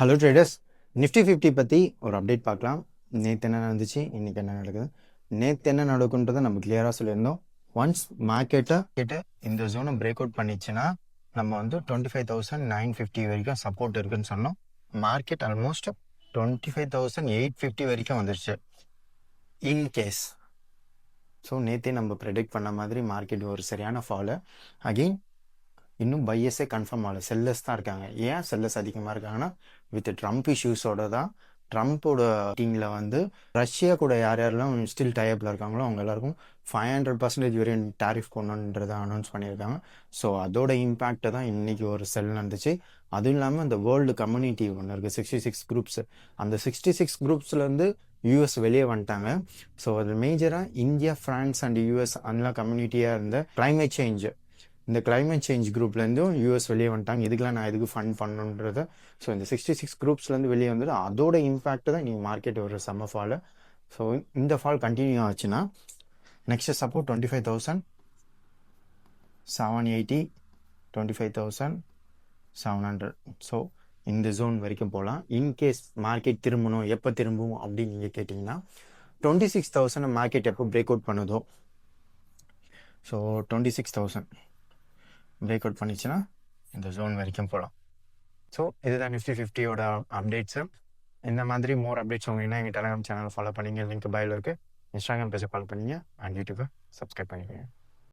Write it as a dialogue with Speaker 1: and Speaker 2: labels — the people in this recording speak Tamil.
Speaker 1: ஹலோ ட்ரேடர்ஸ், நிஃப்டி 50 பற்றி ஒரு அப்டேட் பார்க்கலாம். நேற்று என்ன நடந்துச்சு, இன்றைக்கி என்ன நடக்குது. நேற்று என்ன நடக்குன்றதை நம்ம கிளியராக சொல்லியிருந்தோம். ஒன்ஸ் மார்க்கெட்டை இந்த ஜோனை பிரேக் அவுட் பண்ணிச்சுன்னா நம்ம வந்து 25,950 வரைக்கும் சப்போர்ட் இருக்குன்னு சொன்னோம். மார்க்கெட் ஆல்மோஸ்ட் 25,850 வரைக்கும் வந்துருச்சு. இன்கேஸ் ஸோ நேற்றே நம்ம ப்ரெடிக்ட் பண்ண மாதிரி மார்க்கெட் ஒரு சரியான ஃபாலு. அகெயின் இன்னும் பையஸே கன்ஃபார்ம் ஆகலை, செல்லர்ஸ் தான் இருக்காங்க. ஏன் செல்லர்ஸ் அதிகமாக இருக்காங்கன்னா, வித் ட்ரம்ப் இஷ்யூஸோட தான். ட்ரம்ப்போட மீட்டிங்கில் வந்து ரஷ்யா கூட யார் யாரெல்லாம் ஸ்டில் டைப்பில் இருக்காங்களோ அவங்க எல்லாருக்கும் 500% வரையும் டேரிஃப் கொண்டுன்றதை அனௌன்ஸ் பண்ணியிருக்காங்க. ஸோ அதோட இம்பேக்டை தான் இன்றைக்கி ஒரு செல் நடந்துச்சு. அதுவும் இல்லாமல் இந்த வேர்ல்டு கம்யூனிட்டி ஒன்று இருக்குது, 66 குரூப்ஸ். அந்த 66 குரூப்ஸ்லேருந்து யூஎஸ் வெளியே வந்துட்டாங்க. ஸோ அது மேஜராக இந்தியா, ஃப்ரான்ஸ் அண்ட் யூஎஸ் அதெல்லாம் கம்யூனிட்டியாக இருந்த கிளைமேட் சேஞ்சு, இந்த கிளைமேட் சேஞ்ச் குரூப்லேருந்தும் யூஎஸ் வெளியே வந்துட்டாங்க. இதுக்கெலாம் நான் எதுக்கு ஃபண்ட் பண்ணுன்றத. ஸோ இந்த 66 குரூப்ஸ்லேருந்து வெளியே வந்துட்டு அதோட இம்பேக்ட் தான் நீங்கள் மார்க்கெட் ஒரு செம்ம ஃபாலு. ஸோ இந்த ஃபால் கண்டினியூ ஆச்சுன்னா நெக்ஸ்ட் சப்போர்ட் 25,780, 25,700. ஸோ இந்த ஜோன் வரைக்கும் போகலாம். இன்கேஸ் மார்க்கெட் திரும்பணும், எப்போ திரும்பும் அப்படின்னு நீங்கள் கேட்டிங்கன்னா 26,000 மார்க்கெட் எப்போ பிரேக் அவுட் பண்ணுதோ, ஸோ 26,000 பிரேக் அவுட் பண்ணிச்சுன்னா இந்த ஜோன் வரைக்கும் போகலாம். ஸோ இதுதான் நிஃப்டி 50யோட அப்டேட்ஸு. இந்த மாதிரி மோர் அப்டேட்ஸ் உங்கன்னா எங்கள் டெலிகிராம் சேனலை ஃபாலோ பண்ணிங்க, லிங்க் பயோவில் இருக்குது. இன்ஸ்டாகிராம் பேஜை ஃபாலோ பண்ணிங்க அண்ட் யூடியூப்பை சப்ஸ்கிரைப் பண்ணிக்கோங்க.